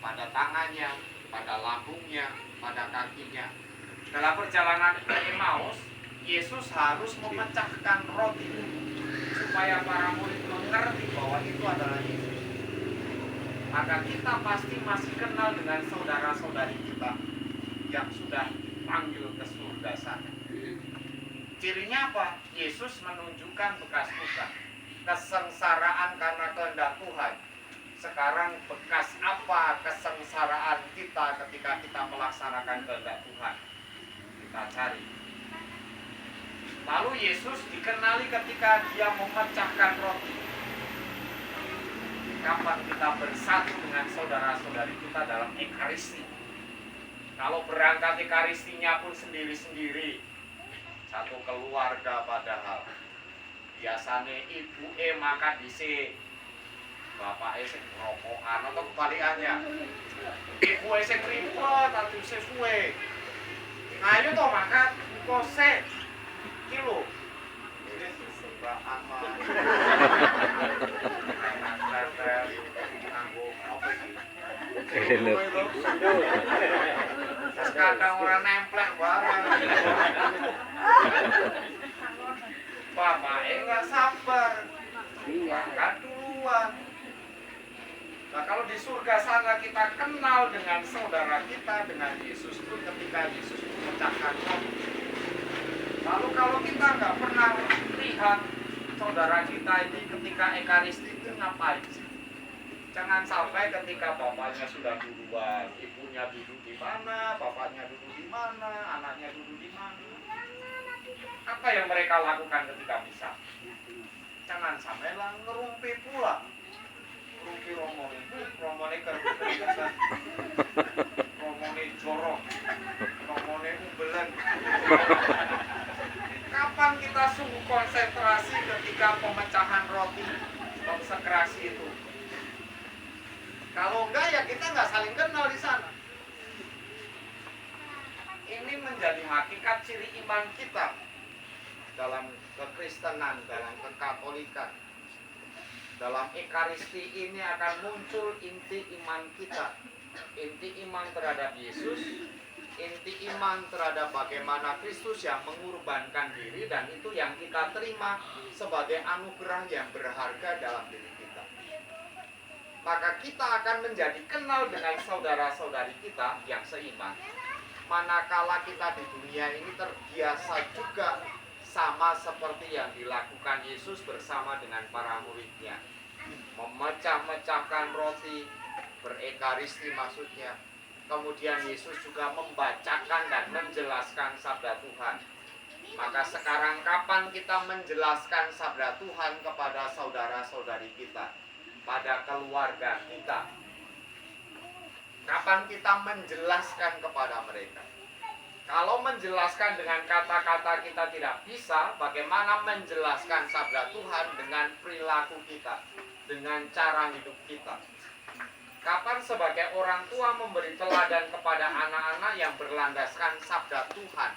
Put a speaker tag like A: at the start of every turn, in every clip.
A: pada tangannya, pada lambungnya, pada kakinya. Dalam perjalanan ke Emmaus, Yesus harus memecahkan roti supaya para murid mengerti bahwa itu adalah Yesus. Maka kita pasti masih kenal dengan saudara-saudari kita yang sudah dipanggil ke surga sana. Cirinya apa? Yesus menunjukkan bekas luka, kesengsaraan karena kehendak Tuhan. Sekarang bekas apa kesengsaraan kita ketika kita melaksanakan kehendak Tuhan? Kita cari. Lalu Yesus dikenali ketika dia memecahkan roti. Kapan kita bersatu dengan saudara-saudari kita dalam ekaristi? Kalau berangkat ekaristinya pun sendiri-sendiri, satu keluarga padahal. Biasanya ibu makan dhisik, bapak sing rokokan atau kebalikannya. Ibu sing ribet atau sesuai. Ayo toh makan kose kilo. Ini Mbak Ama. Nganggo apa iki? Kadang orang nemplek barang. Bapak enggak sabar. Makan duluan. Nah kalau di surga sana kita kenal dengan saudara kita, dengan Yesus pun ketika Yesus memecahkan roti. Lalu kalau kita nggak pernah lihat saudara kita ini ketika ekaristi itu ngapain sih? Jangan sampai ketika bapaknya sudah duluan, ibunya duduk di mana, bapaknya duduk di mana, anaknya duduk di mana. Apa yang mereka lakukan ketika misa? Jangan sampai lah ngerumpi pula. Ngerumpi romone kerumunan, romone jorok, romone umbelan. Kapan kita sungguh konsentrasi ketika pemecahan roti, konsekrasi itu? Kalau enggak ya kita nggak saling kenal di sana. Ini menjadi hakikat ciri iman kita dalam kekristenan, dalam kekatolikan. Dalam ekaristi ini akan muncul inti iman kita. Inti iman terhadap Yesus, inti iman terhadap bagaimana Kristus yang mengorbankan diri, dan itu yang kita terima sebagai anugerah yang berharga dalam diri kita. Maka kita akan menjadi kenal dengan saudara-saudari kita yang seiman. Manakala kita di dunia ini terbiasa juga sama seperti yang dilakukan Yesus bersama dengan para muridnya, memecah-mecahkan roti, berekaristi maksudnya. Kemudian Yesus juga membacakan dan menjelaskan sabda Tuhan. Maka sekarang kapan kita menjelaskan sabda Tuhan kepada saudara-saudari kita, pada keluarga kita? Kapan kita menjelaskan kepada mereka? Kalau menjelaskan dengan kata-kata kita tidak bisa, bagaimana menjelaskan sabda Tuhan dengan perilaku kita, dengan cara hidup kita? Kapan sebagai orang tua memberi teladan kepada anak-anak yang berlandaskan sabda Tuhan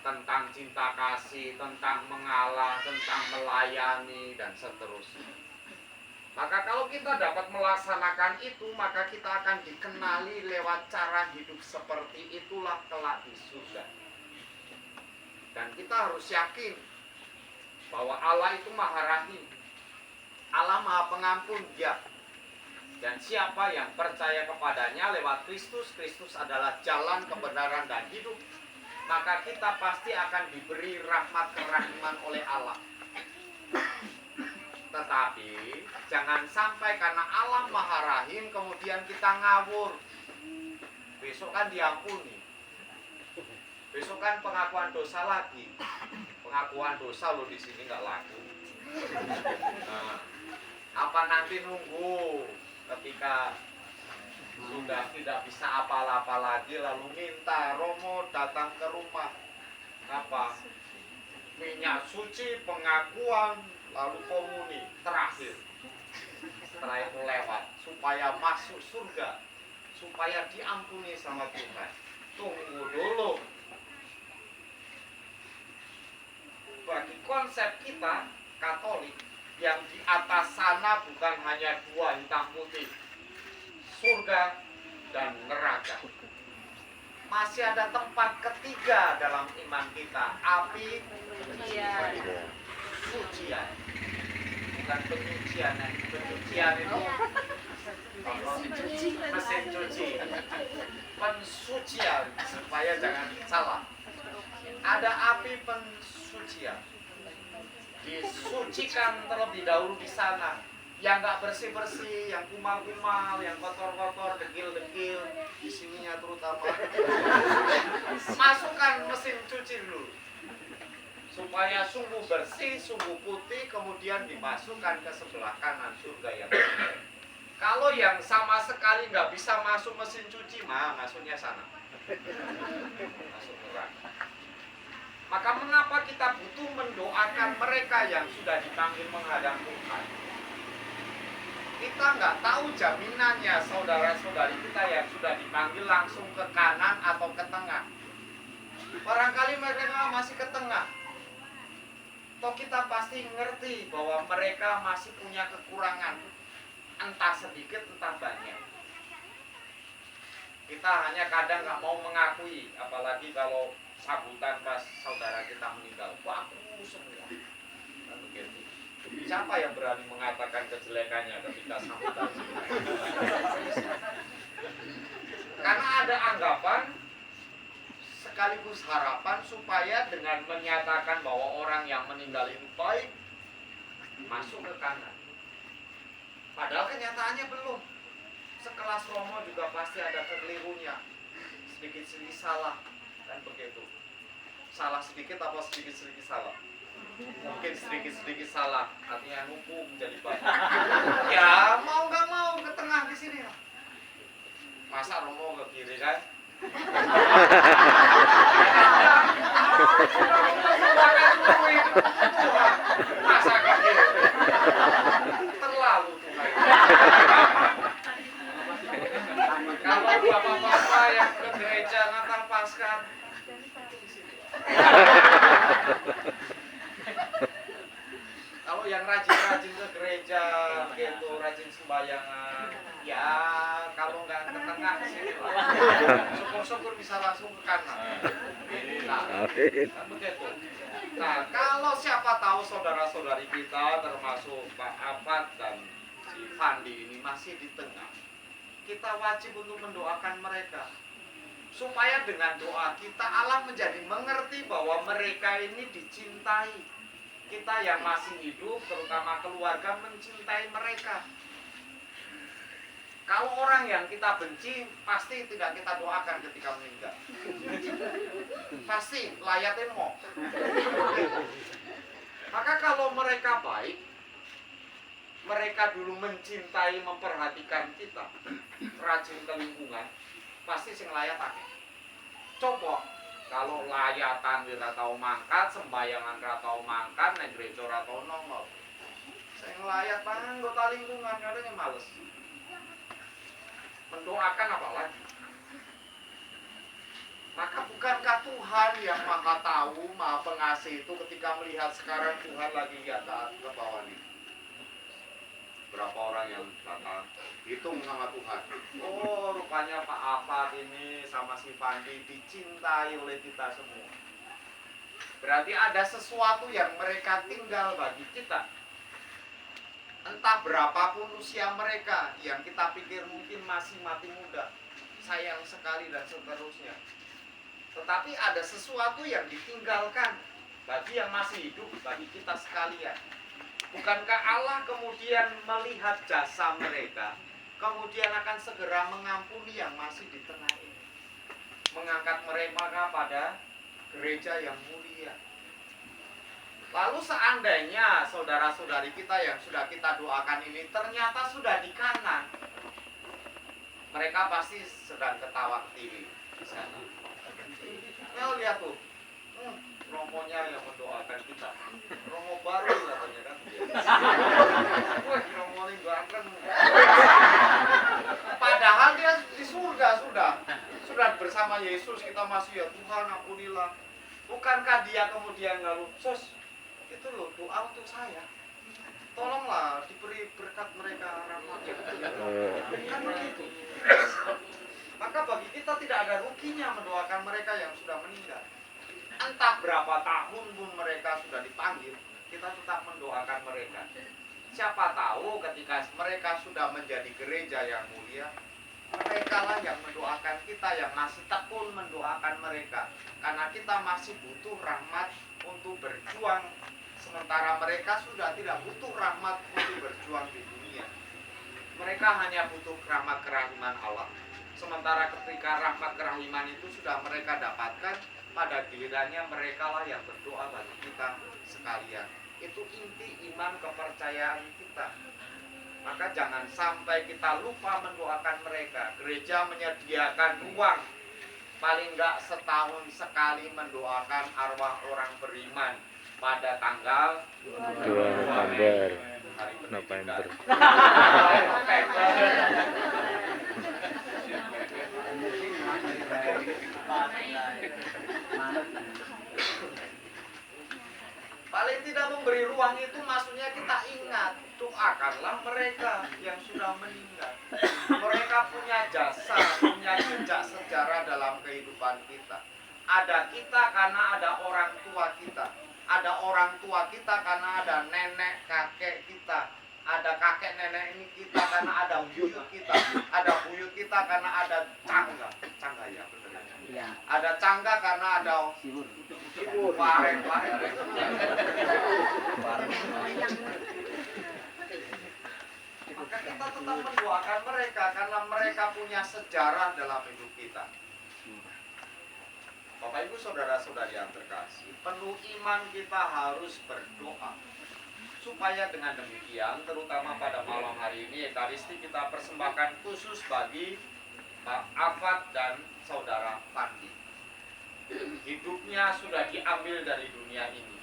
A: tentang cinta kasih, tentang mengalah, tentang melayani, dan seterusnya? Maka kalau kita dapat melaksanakan itu, maka kita akan dikenali lewat cara hidup seperti itulah kelak di surga. Dan kita harus yakin bahwa Allah itu Maha Rahim, Allah Maha Pengampun, ya. Dan siapa yang percaya kepadanya lewat Kristus, Kristus adalah jalan, kebenaran, dan hidup, maka kita pasti akan diberi rahmat kerahiman oleh Allah. Tetapi jangan sampai karena Allah Maha Rahim kemudian kita ngawur. Besok kan diampuni, besok kan pengakuan dosa lagi. Pengakuan dosa lo di sini nggak laku. Nah, apa nanti nunggu ketika sudah tidak bisa apa-apa lagi lalu minta Romo datang ke rumah, apa minyak suci, pengakuan, lalu komuni terakhir, setelah itu lewat supaya masuk surga, supaya diampuni sama Tuhan? Tunggu dulu. Bagi konsep kita Katolik, yang di atas sana bukan hanya dua hitam putih, surga dan neraka. Masih ada tempat ketiga dalam iman kita, api sucian. Bukan penyucian, pencucian itu mesin cuci. Pensucian, supaya jangan salah. Ada api pensucian. Disucikan terlebih dahulu di sana. Yang nggak bersih-bersih, yang kumal-kumal, yang kotor-kotor, dekil-dekil, di sininya terutama. Masukkan mesin cuci dulu. Supaya sungguh bersih, sungguh putih, kemudian dimasukkan ke sebelah kanan surga yang benar. Kalau yang sama sekali nggak bisa masuk mesin cuci, masuknya sana. Masuk neraka. Maka mengapa kita butuh mendoakan mereka yang sudah dipanggil menghadap Tuhan? Kita nggak tahu jaminannya saudara-saudari kita yang sudah dipanggil langsung ke kanan atau ke tengah. Barangkali mereka masih ke tengah. Toh kita pasti ngerti bahwa mereka masih punya kekurangan. Entah sedikit, entah banyak. Kita hanya kadang nggak mau mengakui, apalagi kalau sambutan pas saudara kita meninggal. Bagus semua. Kan begitu. Siapa yang berani mengatakan kejelekannya ketika sambutan? Karena ada anggapan sekaligus harapan supaya dengan menyatakan bahwa orang yang meninggal itu baik, masuk ke kanan. Padahal kenyataannya belum. Sekelas Romo juga pasti ada kekelirunya, sedikit-sedikit salah, kan begitu. Salah sedikit apa sedikit-sedikit salah? Mungkin sedikit-sedikit salah, artinya numpuk menjadi banyak. Ya mau nggak mau ke tengah di sini. Masa Romo ke kiri kan? Masa ke kiri? Terlalu Tuhan. Kalau bapak-bapak yang ke gereja Natal Paskah, kalau yang rajin-rajin ke gereja, gitu, rajin sembayangan, ya kalau nggak ke tengah sini lah. Syukur-syukur bisa langsung ke kanan. Nah, begitu. Nah, kalau siapa tahu saudara-saudari kita, termasuk Pak Afat dan si Fandi ini masih di tengah, kita wajib untuk mendoakan mereka. Supaya dengan doa kita Allah menjadi mengerti bahwa mereka ini dicintai. Kita yang masih hidup, terutama keluarga, mencintai mereka. Kalau orang yang kita benci, pasti tidak kita doakan ketika meninggal. Pasti layaknya mau. Maka kalau mereka baik, mereka dulu mencintai, memperhatikan kita, rajin ke lingkungan, pasti sing layak akeh. Coba kalau layatan ora tau mangkat, sembayangan ora tau mangkat, nek gereja ora tau nongol. Sing layak anggota lingkungan kadang males. Mendoakan apa lagi? Maka bukankah Tuhan yang Maha Tahu, Maha Pengasih itu ketika melihat sekarang Tuhan lagi lihat ke bawah nih. Berapa orang yang bakal hitung sama Tuhan. Oh, rupanya Pak Afat ini sama si Fandi dicintai oleh kita semua. Berarti ada sesuatu yang mereka tinggal bagi kita. Entah berapapun usia mereka, yang kita pikir mungkin masih mati muda, sayang sekali dan seterusnya. Tetapi ada sesuatu yang ditinggalkan bagi yang masih hidup, bagi kita sekalian. Bukankah Allah kemudian melihat jasa mereka, kemudian akan segera mengampuni yang masih di tengah ini, mengangkat mereka pada gereja yang mulia. Lalu seandainya saudara-saudari kita yang sudah kita doakan ini ternyata sudah di kanan, mereka pasti sedang ketawa ketiwi di sana. Nah, lihat tuh, romonya yang mendoakan kita, romo baru katanya kan. Wah, romo ini ganteng. Padahal dia di surga sudah bersama Yesus. Kita masih ya Tuhan ampunilah. Bukankah dia kemudian lalu sos itu loh doa untuk saya, tolonglah diberi berkat mereka rahmatnya. Kan begitu. kita tidak ada ruginya mendoakan mereka yang sudah meninggal. Entah berapa tahun pun mereka sudah dipanggil, kita tetap mendoakan mereka. Siapa tahu ketika mereka sudah menjadi gereja yang mulia, mereka lah yang mendoakan kita, yang masih tekun mendoakan mereka. Karena kita masih butuh rahmat untuk berjuang, sementara mereka sudah tidak butuh rahmat untuk berjuang di dunia. Mereka hanya butuh rahmat kerahiman Allah. Sementara ketika rahmat kerahiman itu sudah mereka dapatkan, pada gilirannya mereka lah yang berdoa bagi kita sekalian. Itu inti iman kepercayaan kita. Maka jangan sampai kita lupa mendoakan mereka. Gereja menyediakan ruang paling enggak setahun sekali mendoakan arwah orang beriman pada tanggal
B: 2 November.
A: Paling tidak memberi ruang itu maksudnya kita ingat, doakanlah mereka yang sudah meninggal. Mereka punya jasa, punya jejak sejarah dalam kehidupan kita. Ada kita karena ada orang tua kita. Ada orang tua kita karena ada nenek kakek kita. Ada kakek nenek ini kita karena ada buyut kita. Ada buyut kita karena ada cangga. Cangga ya betul ya. Ada cangga karena ada wareng. Maka kita tetap mendoakan mereka karena mereka punya sejarah dalam hidup kita. Bapak Ibu saudara-saudari yang terkasih, penuh iman kita harus berdoa. Supaya dengan demikian, terutama pada malam hari ini, Ekaristi kita persembahkan khusus bagi Pak Afat dan Saudara Pandi. Hidupnya sudah diambil dari dunia ini.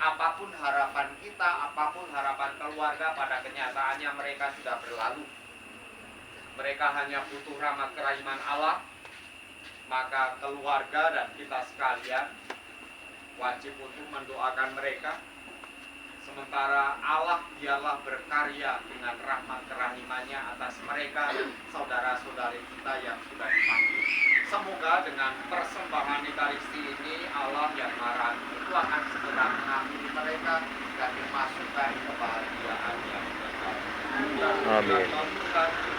A: Apapun harapan kita, apapun harapan keluarga, pada kenyataannya mereka sudah berlalu. Mereka hanya butuh rahmat kerahiman Allah. Maka keluarga dan kita sekalian wajib untuk mendoakan mereka. Sementara Allah dialah berkarya dengan rahmat kerahimannya atas mereka dan saudara-saudari kita yang sudah dipanggil. Semoga dengan persembahan Ekaristi ini Allah yang marah itu akan segera mengampuni mereka dan dimasukkan kebahagiaan yang kekal.
B: Amin.